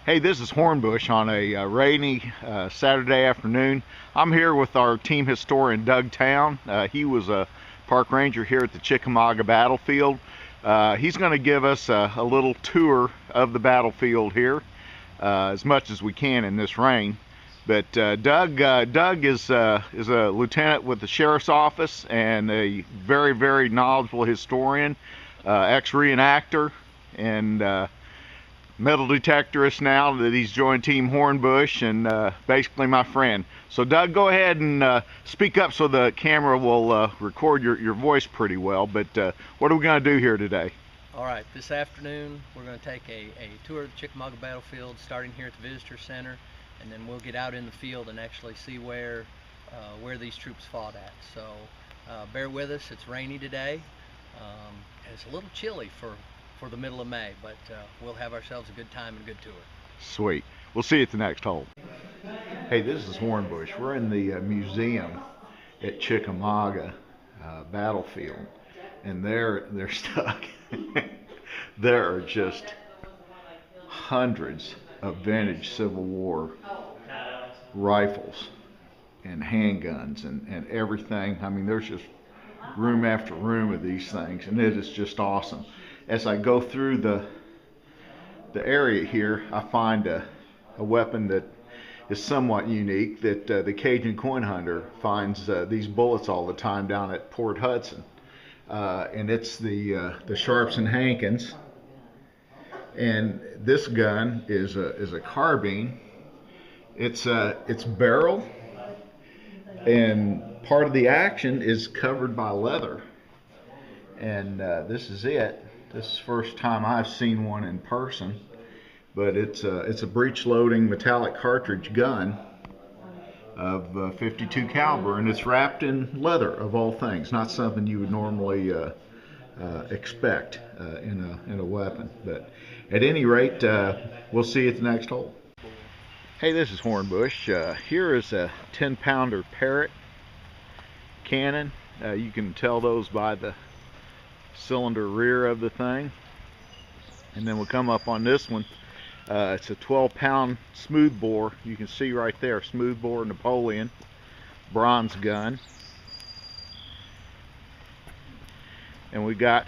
Hey, this is Hornbush on a rainy Saturday afternoon. I'm here with our team historian, Doug Towne. He was a park ranger here at the Chickamauga Battlefield. He's going to give us a little tour of the battlefield here, as much as we can in this rain. But Doug is a lieutenant with the sheriff's office and a very, very knowledgeable historian, ex-reenactor, and metal detectorist now that he's joined Team Hornbush, and basically my friend. So Doug, go ahead and speak up so the camera will record your voice pretty well. But what are we going to do here today? All right, this afternoon we're going to take a tour of the Chickamauga Battlefield, starting here at the Visitor Center, and then we'll get out in the field and actually see where these troops fought at. So bear with us, it's rainy today, and it's a little chilly for the middle of May, but we'll have ourselves a good time and a good tour. Sweet. We'll see you at the next hole. Hey, this is Hornbush. We're in the museum at Chickamauga Battlefield, and they're stuck. There are just hundreds of vintage Civil War rifles and handguns and everything. I mean, there's just room after room of these things, and it is just awesome. As I go through the area here, I find a weapon that is somewhat unique, that the Cajun coin hunter finds these bullets all the time down at Port Hudson, and it's the Sharps and Hankins. And this gun is a carbine. It's barrel, and part of the action is covered by leather. And this is it. This is the first time I've seen one in person, but it's a breech-loading metallic cartridge gun of 52 caliber, and it's wrapped in leather of all things. Not something you would normally expect in a weapon. But at any rate, we'll see you at the next hole. Hey, this is Hornbush. Here is a 10-pounder Parrott cannon. You can tell those by the cylinder rear of the thing. And then we'll come up on this one. It's a 12-pound smoothbore. You can see right there, smoothbore Napoleon bronze gun. And we got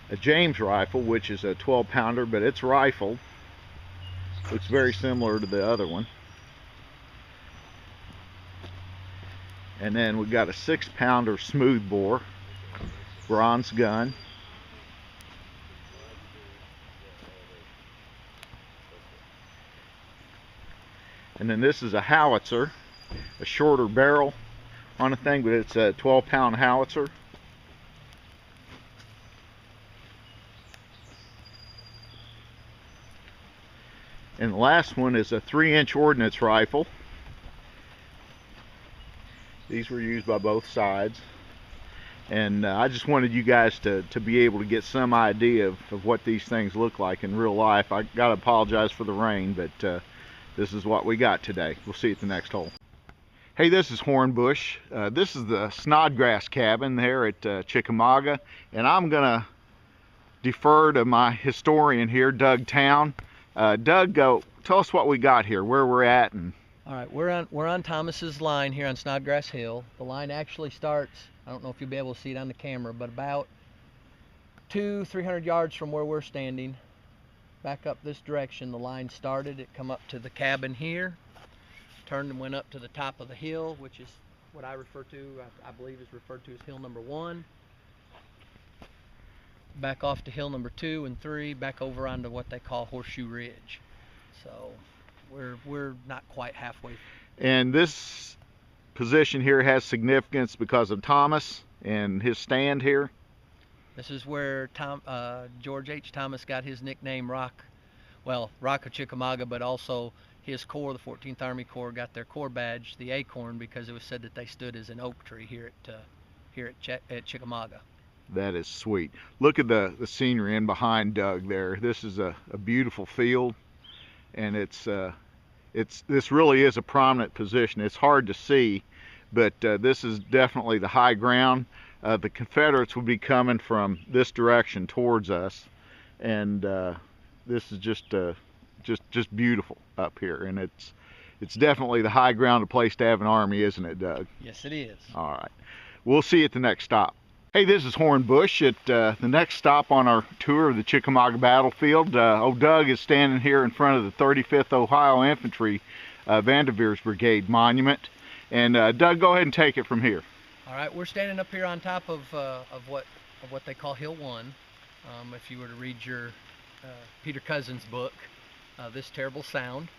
a James rifle, which is a 12-pounder, but it's rifled. Looks very similar to the other one. And then we got a 6-pounder smoothbore bronze gun. And then this is a howitzer, a shorter barrel on a thing, but it's a 12-pound howitzer. And the last one is a 3-inch ordnance rifle. These were used by both sides. And I just wanted you guys to be able to get some idea of what these things look like in real life. I gotta apologize for the rain, but this is what we got today. We'll see you at the next hole. Hey, this is Hornbush. This is the Snodgrass cabin there at Chickamauga, and I'm gonna defer to my historian here, Doug Towne. Doug, tell us what we got here, where we're at. And all right, we're on Thomas's line here on Snodgrass Hill. The line actually starts, I don't know if you'll be able to see it on the camera, but about 200-300 yards from where we're standing. Back up this direction, the line started. It come up to the cabin here, turned and went up to the top of the hill, which is what I refer to, I believe is referred to as hill number 1. Back off to hill number 2 and 3, back over onto what they call Horseshoe Ridge. So we're not quite halfway. And this position here has significance because of Thomas and his stand here. This is where George H. Thomas got his nickname Rock of Chickamauga, but also his corps, the 14th Army Corps, got their corps badge, the acorn, because it was said that they stood as an oak tree here at Chickamauga. That is sweet. Look at the scenery in behind Doug there. This is a beautiful field, and this really is a prominent position. It's hard to see, but this is definitely the high ground. The Confederates would be coming from this direction towards us, and this is just just beautiful up here, and it's definitely the high ground place to have an army, isn't it, Doug? Yes, it is. All right. We'll see you at the next stop. Hey, this is Hornbush at the next stop on our tour of the Chickamauga Battlefield. Old Doug is standing here in front of the 35th Ohio Infantry Vanderveer's Brigade Monument. And Doug, go ahead and take it from here. All right, we're standing up here on top of what they call Hill 1. If you were to read your Peter Cousins book, This Terrible Sound.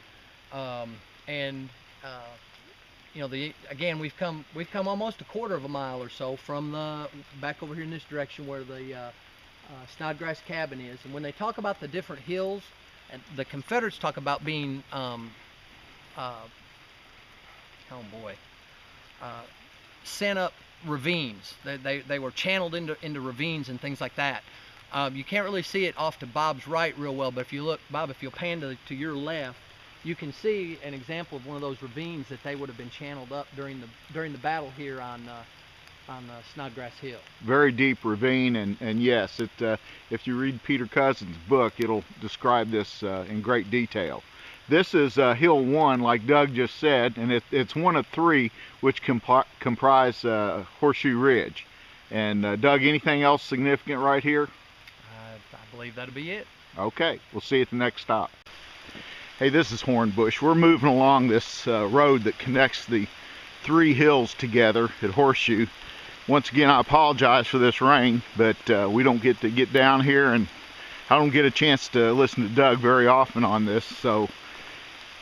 You know, again, we've come almost a quarter of a mile or so from back over here in this direction where the Snodgrass cabin is. And when they talk about the different hills, and the Confederates talk about being, sent up ravines. They were channeled into ravines and things like that. You can't really see it off to Bob's right real well, but if you look, Bob, if you'll pan to your left, you can see an example of one of those ravines that they would have been channeled up during the battle here on Snodgrass Hill. Very deep ravine, and yes, if you read Peter Cousins' book, it'll describe this in great detail. This is Hill 1, like Doug just said, and it's one of three which comprise Horseshoe Ridge. And Doug, anything else significant right here? I believe that'll be it. Okay, we'll see you at the next stop. Hey, this is Hornbush. We're moving along this road that connects the three hills together at Horseshoe. Once again, I apologize for this rain, but we don't get to get down here, and I don't get a chance to listen to Doug very often on this. So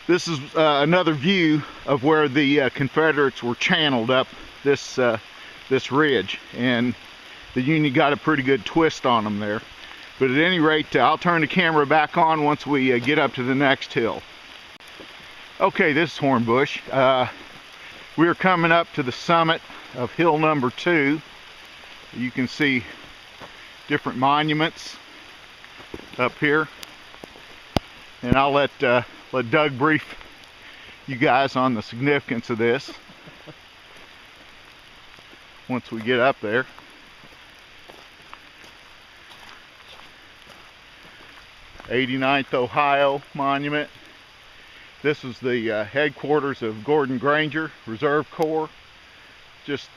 this is another view of where the Confederates were channeled up this ridge, and the Union got a pretty good twist on them there. But at any rate, I'll turn the camera back on once we get up to the next hill. Okay, this is Hornbush. We're coming up to the summit of hill number 2. You can see different monuments up here. And I'll let Doug brief you guys on the significance of this once we get up there. 89th Ohio Monument. This is the headquarters of Gordon Granger Reserve Corps. This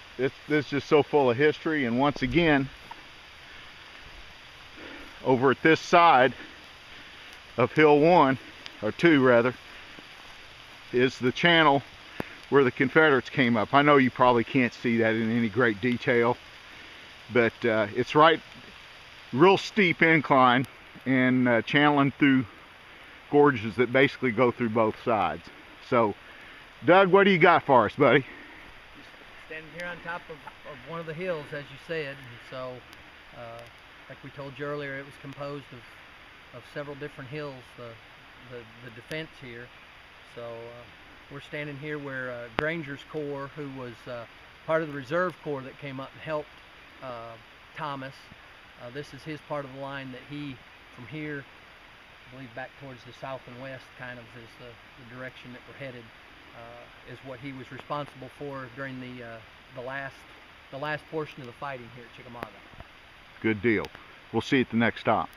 is just so full of history. And once again, over at this side of Hill 1, or 2 rather, is the channel where the Confederates came up. I know you probably can't see that in any great detail, but it's right, real steep incline, and channeling through gorges that basically go through both sides. So, Doug, what do you got for us, buddy? Just standing here on top of one of the hills, as you said. And so, like we told you earlier, it was composed of several different hills, the defense here. So, we're standing here where Granger's Corps, who was part of the Reserve Corps that came up and helped Thomas. This is his part of the line that he, from here, I believe back towards the south and west, kind of is the direction that we're headed, is what he was responsible for during the last portion of the fighting here at Chickamauga. Good deal. We'll see you at the next stop.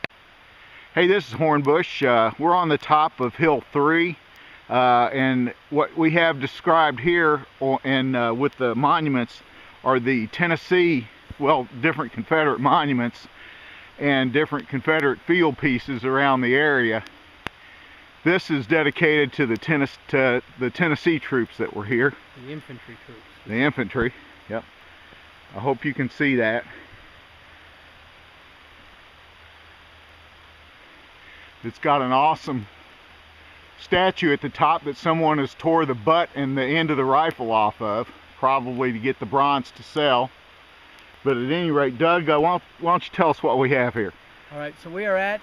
Hey, this is Hornbush. We're on the top of Hill 3, and what we have described here and with the monuments are the Tennessee, well, different Confederate monuments and different Confederate field pieces around the area. This is dedicated to the Tennessee troops that were here. The infantry troops. The infantry, yep. I hope you can see that. It's got an awesome statue at the top that someone has tore the butt and the end of the rifle off of, probably to get the bronze to sell. But at any rate, Doug, why don't you tell us what we have here? All right, so we are at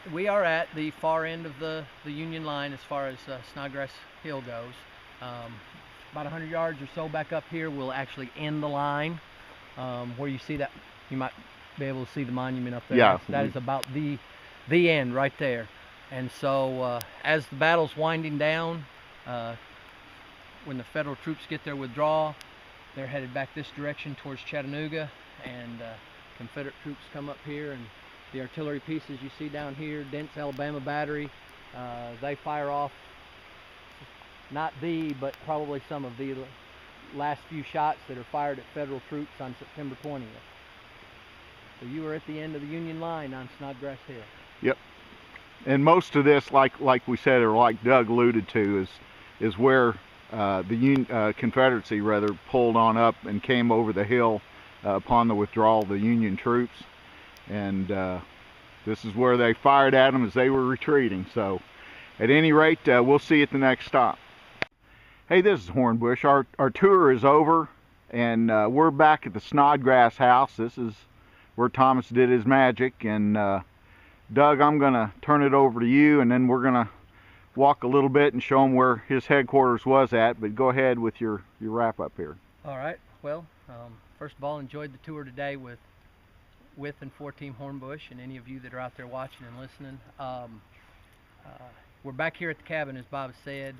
the far end of the Union line as far as Snodgrass Hill goes. About 100 yards or so back up here, we'll actually end the line. Where you see that, you might be able to see the monument up there. Yeah. That is about the end right there. And so as the battle's winding down, when the Federal troops get their withdrawal, they're headed back this direction towards Chattanooga, and Confederate troops come up here, and the artillery pieces you see down here, Dent's Alabama Battery, They fire off not but probably some of the last few shots that are fired at federal troops on September 20th. So you were at the end of the Union line on Snodgrass Hill. Yep. And most of this, like we said, or like Doug alluded to, is where the Confederacy rather pulled on up and came over the hill upon the withdrawal of the Union troops. And this is where they fired at them as they were retreating. So at any rate, we'll see you at the next stop. Hey, this is Hornbush. Our tour is over, and we're back at the Snodgrass house. This is where Thomas did his magic. And Doug, I'm going to turn it over to you, and then we're going to walk a little bit and show him where his headquarters was at. But go ahead with your wrap up here. All right. Well, first of all, enjoyed the tour today with and for Team Hornbush, and any of you that are out there watching and listening. We're back here at the cabin, as Bob said.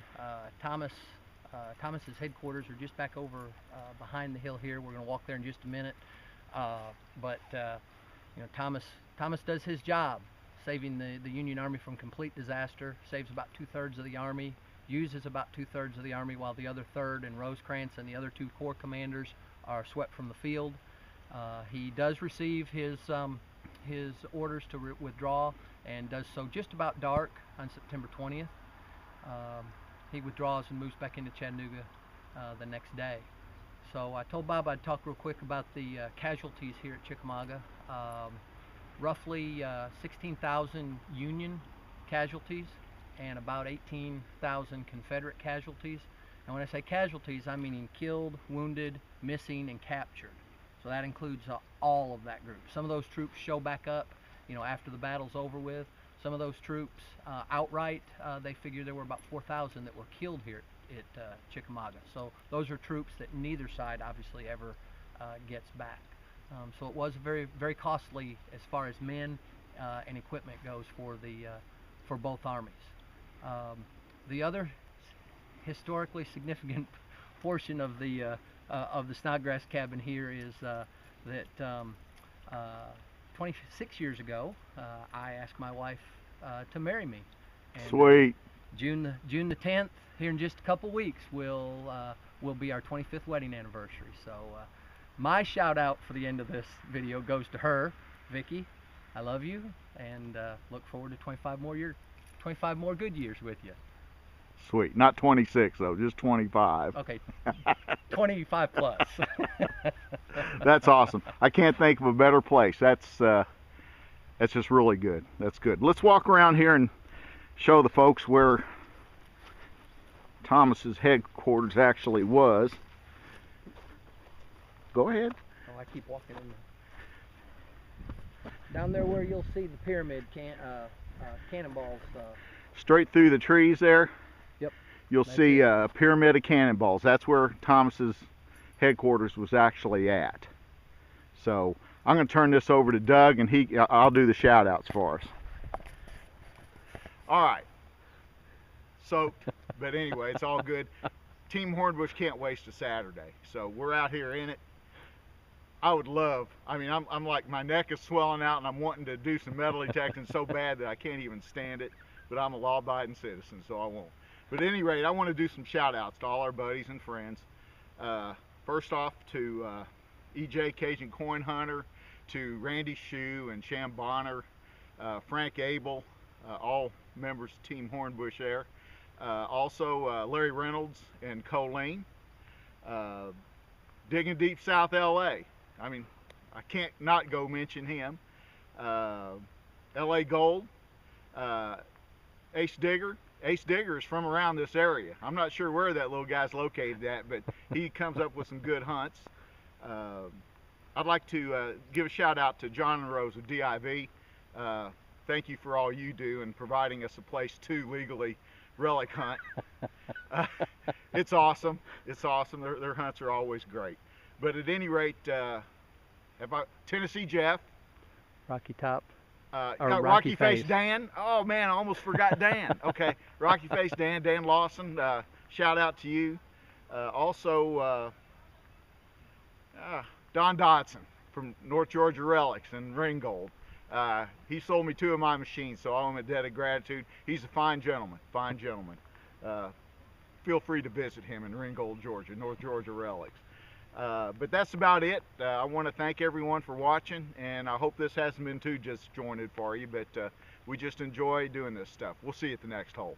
Thomas's headquarters are just back over behind the hill here. We're going to walk there in just a minute. You know, Thomas does his job, saving the Union Army from complete disaster. Saves about 2/3 of the Army, uses about 2/3 of the Army, while the other third and Rosecrans and the other 2 corps commanders are swept from the field. He does receive his orders to withdraw, and does so just about dark on September 20th. He withdraws and moves back into Chattanooga the next day. So I told Bob I'd talk real quick about the casualties here at Chickamauga. Roughly 16,000 Union casualties and about 18,000 Confederate casualties. And when I say casualties, I'm meaning killed, wounded, missing, and captured. So that includes all of that group. Some of those troops show back up, you know, after the battle's over with. Some of those troops outright, they figure there were about 4,000 that were killed here at Chickamauga. So those are troops that neither side obviously ever gets back. So it was very, very costly as far as men and equipment goes for both armies. The other historically significant portion of the Snodgrass cabin here is that 26 years ago, I asked my wife to marry me. And, Sweet. June the 10th, here in just a couple weeks, will be our 25th wedding anniversary. So my shout out for the end of this video goes to her, Vicky. I love you, and look forward to 25 more good years with you. Sweet. Not 26 though, just 25. Okay, 25 plus. That's awesome. I can't think of a better place. That's just really good. That's good. Let's walk around here and show the folks where Thomas's headquarters actually was. Go ahead. Oh, I keep walking in there. Down there where you'll see the pyramid cannonballs. Straight through the trees there. Yep. You'll see a pyramid of cannonballs. That's where Thomas's headquarters was actually at. So I'm going to turn this over to Doug, and I'll do the shout outs for us. All right. Soaked, but anyway, it's all good. Team Hornbush can't waste a Saturday, so we're out here in it. I would love, I mean, I'm like, my neck is swelling out, and I'm wanting to do some metal detecting so bad that I can't even stand it, but I'm a law-abiding citizen, so I won't. But at any rate, I want to do some shout-outs to all our buddies and friends. First off, to EJ Cajun Coin Hunter, to Randy Shue and Sham Bonner, Frank Abel, all members of Team Hornbush there. Also Larry Reynolds and Colleen. Digging Deep South LA. I mean, I can't not go mention him. LA Gold, Ace Digger. Ace Digger is from around this area. I'm not sure where that little guy's located at, but he comes up with some good hunts. I'd like to give a shout out to John and Rose of DIV. Thank you for all you do in providing us a place to legally relic hunt. It's awesome. It's awesome. Their hunts are always great. But at any rate, Tennessee Jeff. Rocky Top. Rocky Face Dan. Oh man, I almost forgot Dan. Okay, Rocky Face Dan, Dan Lawson. Shout out to you. Also, Don Dodson from North Georgia Relics and Ringgold. He sold me 2 of my machines, so I owe him a debt of gratitude. He's a fine gentleman, fine gentleman. Feel free to visit him in Ringgold, Georgia, North Georgia Relics. But that's about it. I want to thank everyone for watching, and I hope this hasn't been too disjointed for you, but we just enjoy doing this stuff. We'll see you at the next hole.